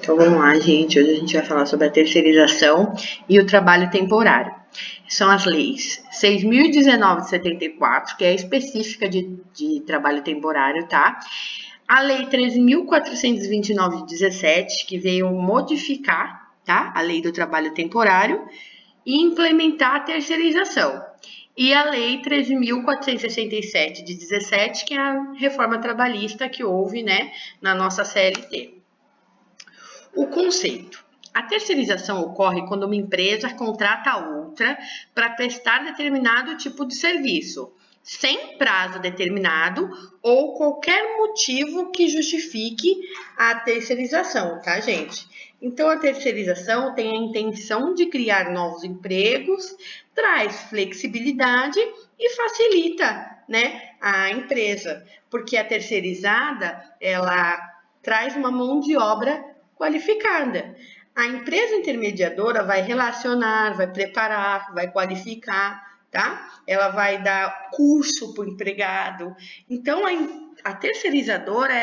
Então vamos lá, gente. Hoje a gente vai falar sobre a terceirização e o trabalho temporário. São as leis 6.019 de 74, que é específica de trabalho temporário, tá? A lei 13.429 de 17, que veio modificar, tá? A lei do trabalho temporário e implementar a terceirização. E a lei 13.467 de 17, que é a reforma trabalhista que houve, né, na nossa CLT. O conceito. A terceirização ocorre quando uma empresa contrata outra para prestar determinado tipo de serviço, sem prazo determinado ou qualquer motivo que justifique a terceirização, tá, gente? Então, a terceirização tem a intenção de criar novos empregos, traz flexibilidade e facilita, né, a empresa, porque a terceirizada, ela traz uma mão de obra qualificada. A empresa intermediadora vai relacionar, vai preparar, vai qualificar, tá? Ela vai dar curso para o empregado. Então, a terceirizadora,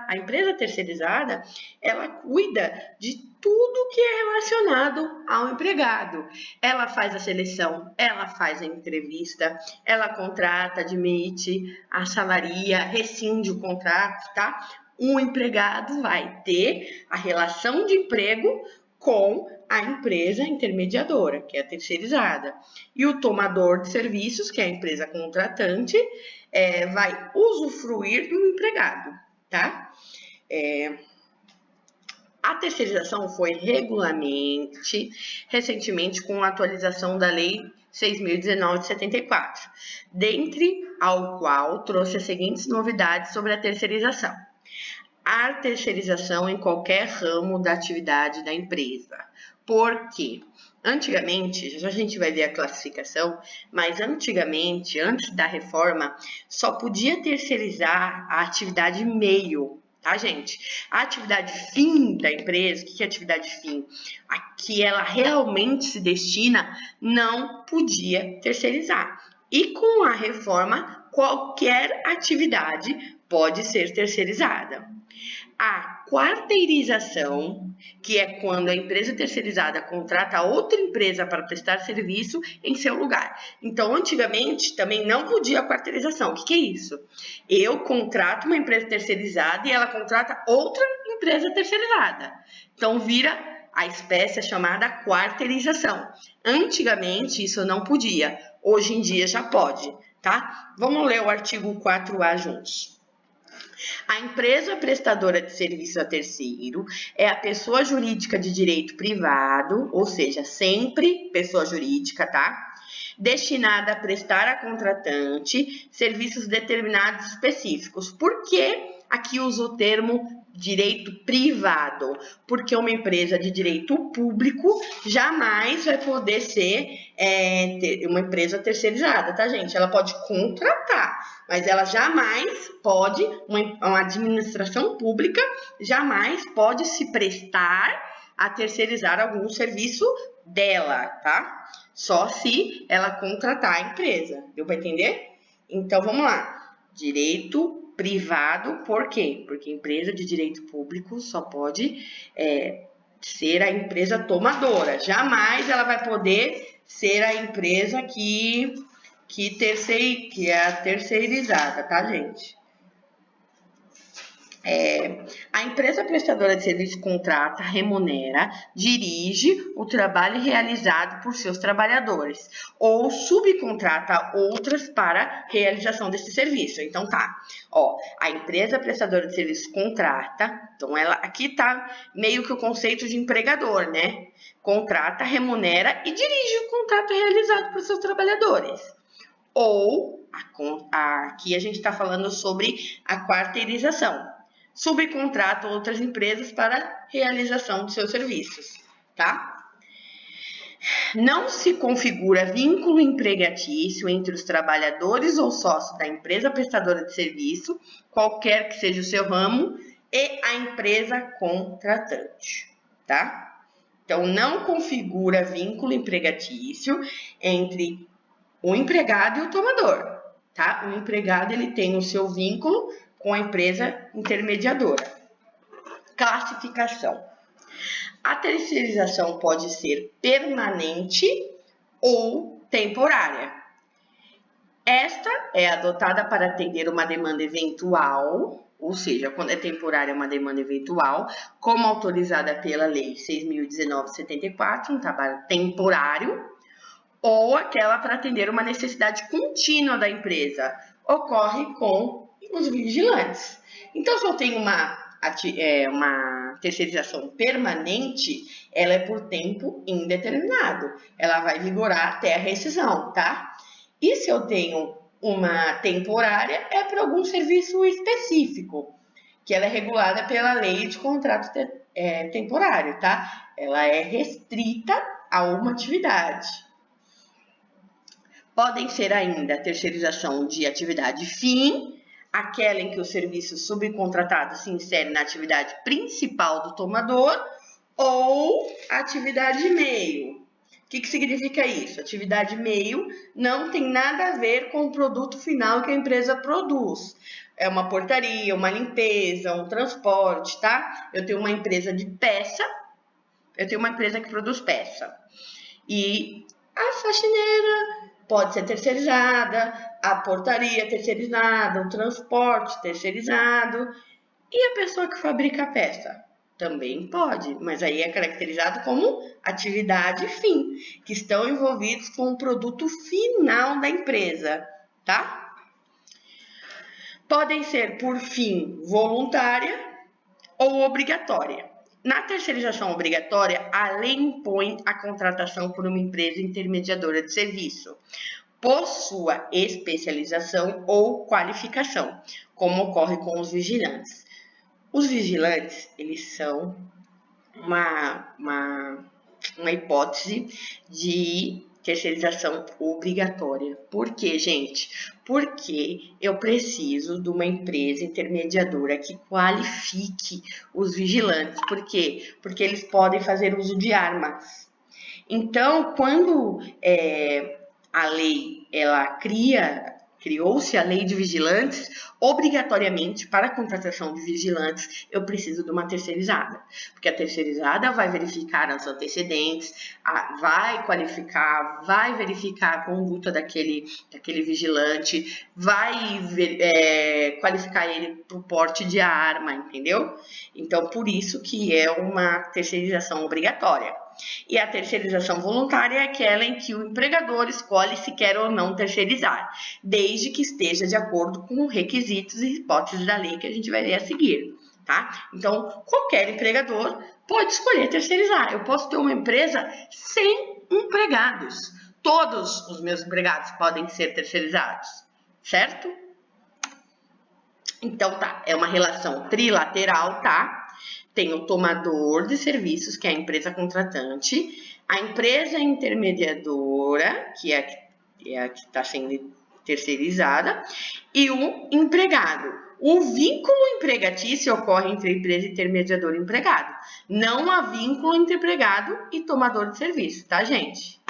a empresa terceirizada, ela cuida de tudo que é relacionado ao empregado. Ela faz a seleção, ela faz a entrevista, ela contrata, admite, assalaria, rescinde o contrato, tá? Um empregado vai ter a relação de emprego com a empresa intermediadora, que é a terceirizada. E o tomador de serviços, que é a empresa contratante, vai usufruir do empregado, tá? A terceirização foi recentemente com a atualização da Lei 6.019 de 74, dentre ao qual trouxe as seguintes novidades sobre a terceirização. A terceirização em qualquer ramo da atividade da empresa. Por quê? Antigamente, já a gente vai ver a classificação, mas antigamente, antes da reforma, só podia terceirizar a atividade meio, tá, gente? A atividade fim da empresa, o que é atividade fim? A que ela realmente se destina, não podia terceirizar. E com a reforma, qualquer atividade pode ser terceirizada. A quarteirização, que é quando a empresa terceirizada contrata outra empresa para prestar serviço em seu lugar. Então, antigamente, também não podia a quarteirização. O que é isso? Eu contrato uma empresa terceirizada e ela contrata outra empresa terceirizada. Então, vira a espécie chamada quarteirização. Antigamente, isso não podia. Hoje em dia, já pode, tá? Vamos ler o artigo 4A juntos. A empresa prestadora de serviço a terceiro é a pessoa jurídica de direito privado, ou seja, sempre pessoa jurídica, tá? Destinada a prestar a contratante serviços determinados específicos. Por que aqui uso o termo direito privado? Porque uma empresa de direito público jamais vai poder ser uma empresa terceirizada, tá, gente? Ela pode contratar, mas ela jamais pode, uma administração pública jamais pode se prestar a terceirizar algum serviço dela, tá? Só se ela contratar a empresa. Deu para entender? Então, vamos lá. Direito privado, por quê? Porque empresa de direito público só pode ser a empresa tomadora. Jamais ela vai poder ser a empresa que é a terceirizada, tá, gente? A empresa prestadora de serviço contrata, remunera, dirige o trabalho realizado por seus trabalhadores ou subcontrata outras para realização desse serviço. Então tá, a empresa prestadora de serviço contrata, então ela aqui tá meio que o conceito de empregador, né? Contrata, remunera e dirige o contrato realizado por seus trabalhadores. Ou aqui a gente está falando sobre a quarteirização. Subcontrata outras empresas para realização de seus serviços, tá? Não se configura vínculo empregatício entre os trabalhadores ou sócios da empresa prestadora de serviço, qualquer que seja o seu ramo, e a empresa contratante, tá? Então, não configura vínculo empregatício entre o empregado e o tomador, tá? O empregado, ele tem o seu vínculo com a empresa intermediadora. Classificação. A terceirização pode ser permanente ou temporária. Esta é adotada para atender uma demanda eventual, ou seja, quando é temporária é uma demanda eventual, como autorizada pela Lei 6.019/74, um trabalho temporário, ou aquela para atender uma necessidade contínua da empresa, ocorre com os vigilantes. Então, se eu tenho uma terceirização permanente, ela é por tempo indeterminado. Ela vai vigorar até a rescisão, tá? E se eu tenho uma temporária, é para algum serviço específico, que ela é regulada pela lei de contrato temporário, tá? Ela é restrita a uma atividade. Podem ser ainda a terceirização de atividade fim, aquela em que o serviço subcontratado se insere na atividade principal do tomador, ou atividade meio. O que significa isso? Atividade meio não tem nada a ver com o produto final que a empresa produz. É uma portaria, uma limpeza, um transporte, tá? Eu tenho uma empresa de peça, eu tenho uma empresa que produz peça. E a faxineira pode ser terceirizada, a portaria terceirizada, o transporte terceirizado e a pessoa que fabrica a peça também pode, mas aí é caracterizado como atividade fim, que estão envolvidos com o produto final da empresa, tá? Podem ser por fim voluntária ou obrigatória. Na terceirização obrigatória, a lei impõe a contratação por uma empresa intermediadora de serviço, por sua especialização ou qualificação, como ocorre com os vigilantes. Os vigilantes, eles são uma hipótese de terceirização obrigatória. Por quê, gente? Porque eu preciso de uma empresa intermediadora que qualifique os vigilantes. Por quê? Porque eles podem fazer uso de armas. Então, quando a lei ela criou-se a lei de vigilantes, obrigatoriamente, para a contratação de vigilantes, eu preciso de uma terceirizada. Porque a terceirizada vai verificar os antecedentes, vai qualificar, vai verificar a conduta daquele vigilante, vai qualificar ele para o porte de arma, entendeu? Então, por isso que é uma terceirização obrigatória. E a terceirização voluntária é aquela em que o empregador escolhe se quer ou não terceirizar, desde que esteja de acordo com os requisitos e hipóteses da lei que a gente vai ver a seguir, tá? Então, qualquer empregador pode escolher terceirizar. Eu posso ter uma empresa sem empregados. Todos os meus empregados podem ser terceirizados, certo? Então, tá, é uma relação trilateral, tá? Tem o tomador de serviços, que é a empresa contratante, a empresa intermediadora, que é a que está sendo terceirizada, e o empregado. O vínculo empregatício ocorre entre a empresa intermediadora e empregado. Não há vínculo entre empregado e tomador de serviço, tá, gente?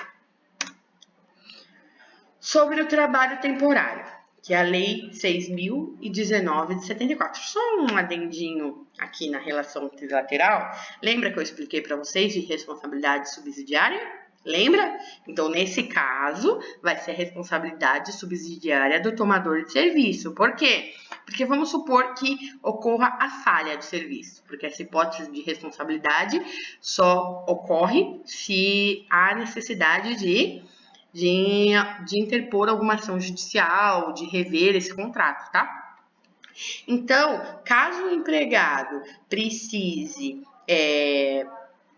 Sobre o trabalho temporário, que é a Lei 6.019/74. Só um adendinho aqui na relação trilateral. Lembra que eu expliquei para vocês de responsabilidade subsidiária? Lembra? Então, nesse caso, vai ser a responsabilidade subsidiária do tomador de serviço. Por quê? Porque vamos supor que ocorra a falha de serviço, porque essa hipótese de responsabilidade só ocorre se há necessidade de interpor alguma ação judicial, de rever esse contrato, tá? Então, caso o empregado precise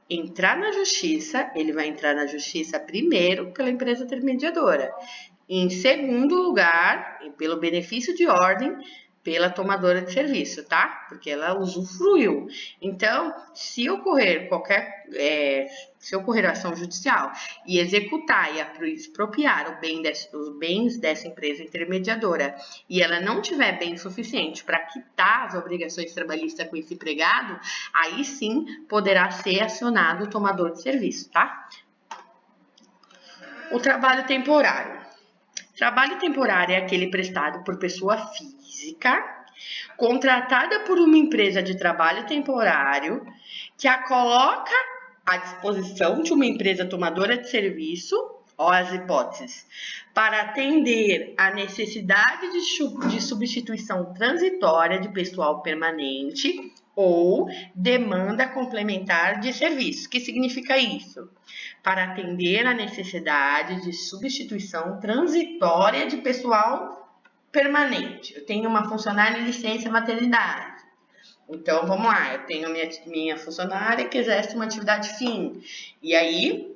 entrar na justiça, ele vai entrar na justiça primeiro pela empresa intermediadora. Em segundo lugar, pelo benefício de ordem, pela tomadora de serviço, tá? Porque ela usufruiu. Então, se ocorrer ação judicial e executar e expropriar os bens dessa empresa intermediadora e ela não tiver bem suficiente para quitar as obrigações trabalhistas com esse empregado, aí sim poderá ser acionado o tomador de serviço, tá? O trabalho temporário. Trabalho temporário é aquele prestado por pessoa física contratada por uma empresa de trabalho temporário que a coloca à disposição de uma empresa tomadora de serviço, ó as hipóteses, para atender a necessidade de substituição transitória de pessoal permanente ou demanda complementar de serviço. O que significa isso? Para atender a necessidade de substituição transitória de pessoal permanente. Eu tenho uma funcionária em licença maternidade. Então, vamos lá, eu tenho minha funcionária que exerce uma atividade fim. E aí,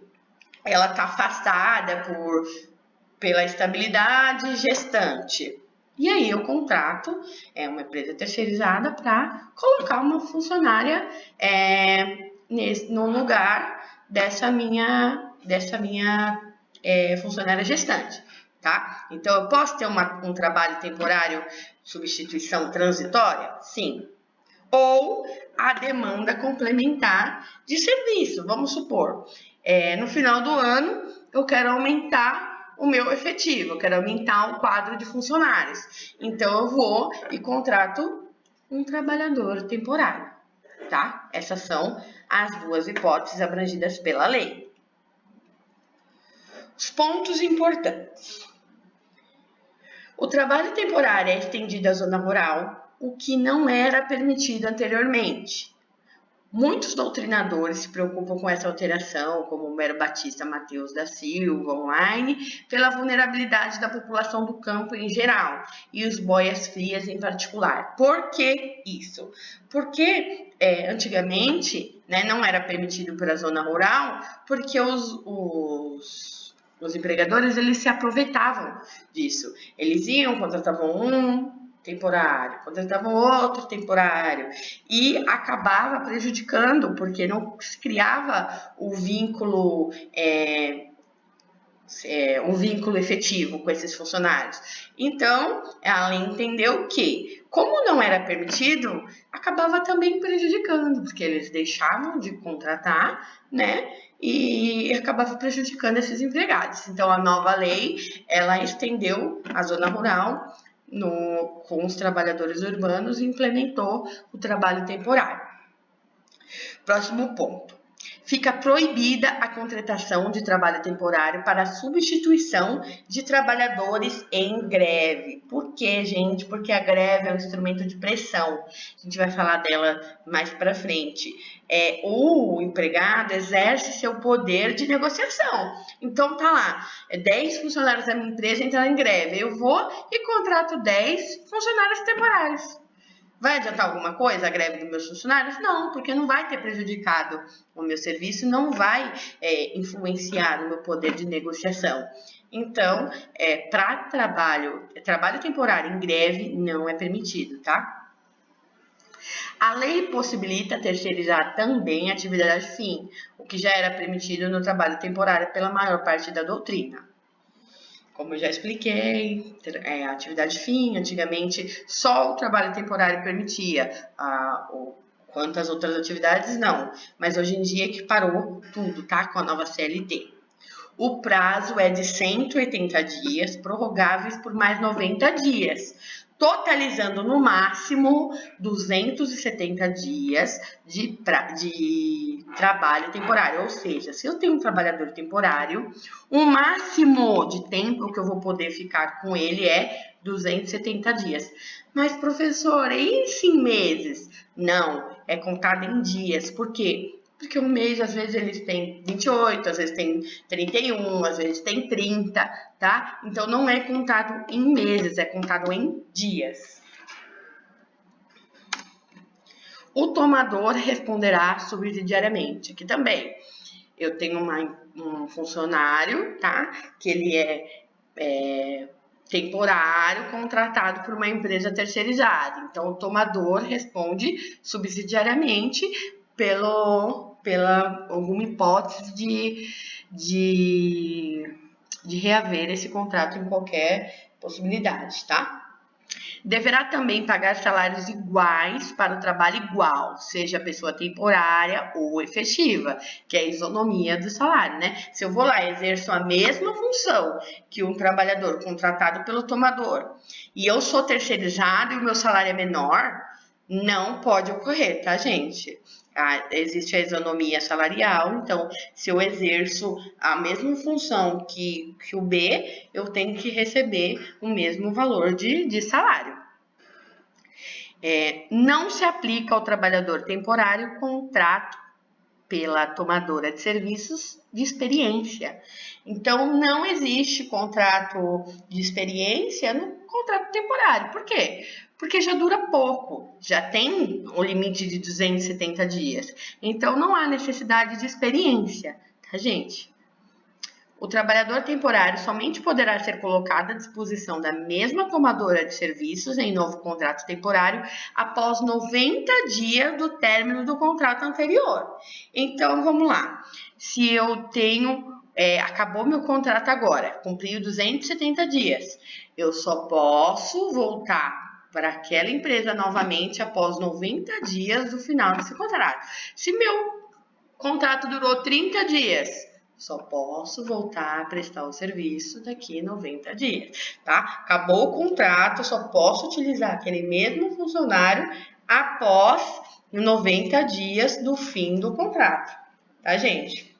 ela está afastada pela estabilidade gestante. E aí, eu contrato uma empresa terceirizada para colocar uma funcionária no lugar dessa minha funcionária gestante. Tá? Então, eu posso ter um trabalho temporário, substituição transitória? Sim. Ou a demanda complementar de serviço. Vamos supor, no final do ano, eu quero aumentar o meu efetivo, eu quero aumentar o quadro de funcionários. Então, eu vou e contrato um trabalhador temporário. Tá? Essas são as duas hipóteses abrangidas pela lei. Os pontos importantes. O trabalho temporário é estendido à zona rural, o que não era permitido anteriormente. Muitos doutrinadores se preocupam com essa alteração, como Homero Batista Mateus da Silva, online, pela vulnerabilidade da população do campo em geral e os boias-frias em particular. Por que isso? Porque antigamente não era permitido para a zona rural, porque os empregadores eles se aproveitavam disso. Eles iam, contratavam um temporário, contratavam outro temporário e acabava prejudicando, porque não se criava um vínculo efetivo com esses funcionários. Então, ela entendeu que, como não era permitido, acabava também prejudicando, porque eles deixavam de contratar, e acabava prejudicando esses empregados. Então, a nova lei, ela estendeu a zona rural com os trabalhadores urbanos e implementou o trabalho temporário. Próximo ponto. Fica proibida a contratação de trabalho temporário para substituição de trabalhadores em greve. Por quê, gente? Porque a greve é um instrumento de pressão. A gente vai falar dela mais para frente. O empregado exerce seu poder de negociação. Então, tá lá, 10 funcionários da minha empresa entraram em greve. Eu vou e contrato 10 funcionários temporários. Vai adiantar alguma coisa a greve dos meus funcionários? Não, porque não vai ter prejudicado o meu serviço, não vai influenciar no meu poder de negociação. Então, para trabalho temporário em greve não é permitido, tá? A lei possibilita terceirizar também a atividade fim, o que já era permitido no trabalho temporário pela maior parte da doutrina. Como eu já expliquei, a atividade fim, antigamente só o trabalho temporário permitia, quanto as outras atividades não. Mas hoje em dia equiparou tudo, tá? Com a nova CLT. O prazo é de 180 dias, prorrogáveis por mais 90 dias, totalizando no máximo 270 dias de trabalho temporário. Ou seja, se eu tenho um trabalhador temporário, o máximo de tempo que eu vou poder ficar com ele é 270 dias. Mas, professora, e se em meses? Não, é contado em dias. Por quê? Porque um mês, às vezes, eles têm 28, às vezes tem 31, às vezes tem 30, tá? Então, não é contado em meses, é contado em dias. O tomador responderá subsidiariamente. Aqui também, eu tenho um funcionário, tá? Que ele é temporário, contratado por uma empresa terceirizada. Então, o tomador responde subsidiariamente pela alguma hipótese de reaver esse contrato em qualquer possibilidade, tá? Deverá também pagar salários iguais para o trabalho igual, seja pessoa temporária ou efetiva, que é a isonomia do salário, né? Se eu vou lá e exerço a mesma função que um trabalhador contratado pelo tomador e eu sou terceirizado e o meu salário é menor, não pode ocorrer, tá, gente? Existe a isonomia salarial, então, se eu exerço a mesma função que o B, eu tenho que receber o mesmo valor de salário. Não se aplica ao trabalhador temporário contrato pela tomadora de serviços de experiência. Então, não existe contrato de experiência no contrato temporário. Por quê? Porque já dura pouco, já tem o limite de 270 dias. Então, não há necessidade de experiência, tá, gente? O trabalhador temporário somente poderá ser colocado à disposição da mesma tomadora de serviços em novo contrato temporário após 90 dias do término do contrato anterior. Então, vamos lá. Se eu tenho, acabou meu contrato agora, cumpriu 270 dias, eu só posso voltar para aquela empresa novamente após 90 dias do final desse contrato. Se meu contrato durou 30 dias, só posso voltar a prestar o serviço daqui 90 dias, tá? Acabou o contrato, só posso utilizar aquele mesmo funcionário após 90 dias do fim do contrato, tá, gente?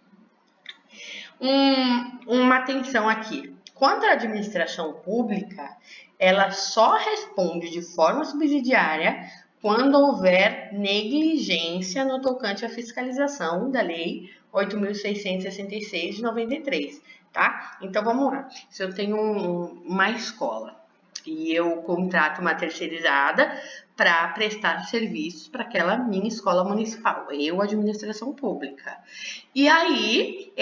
Uma atenção aqui. Quanto à administração pública, ela só responde de forma subsidiária quando houver negligência no tocante à fiscalização da Lei 8.666 de 93, tá? Então, vamos lá. Se eu tenho uma escola e eu contrato uma terceirizada para prestar serviços para aquela minha escola municipal, eu, administração pública. E aí,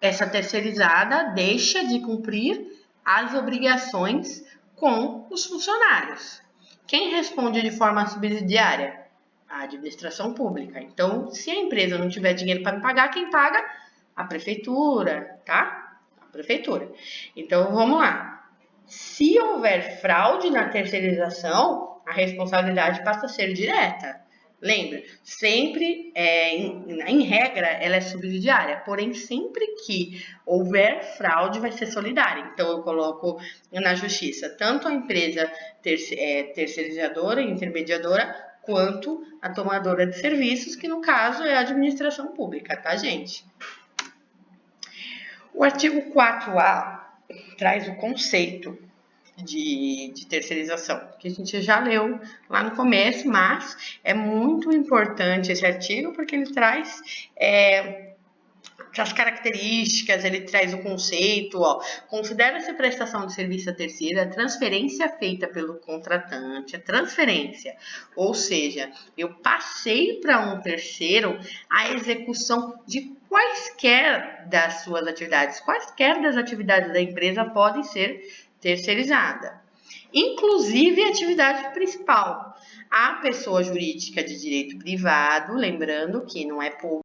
essa terceirizada deixa de cumprir as obrigações com os funcionários. Quem responde de forma subsidiária? A administração pública. Então, se a empresa não tiver dinheiro para me pagar, quem paga? A prefeitura, tá? A prefeitura. Então, vamos lá. Se houver fraude na terceirização, a responsabilidade passa a ser direta. Lembra, sempre, em regra, ela é subsidiária, porém, sempre que houver fraude, vai ser solidária. Então, eu coloco na justiça tanto a empresa terceirizadora, intermediadora, quanto a tomadora de serviços, que no caso é a administração pública, tá, gente? O artigo 4A traz o conceito de terceirização, que a gente já leu lá no começo, mas é muito importante esse artigo porque ele traz as características, ele traz o conceito, considera-se prestação de serviço a terceira a transferência feita pelo contratante, a transferência, ou seja, eu passei para um terceiro a execução de quaisquer das suas atividades, quaisquer das atividades da empresa podem ser terceirizada, inclusive a atividade principal. A pessoa jurídica de direito privado, lembrando que não é público,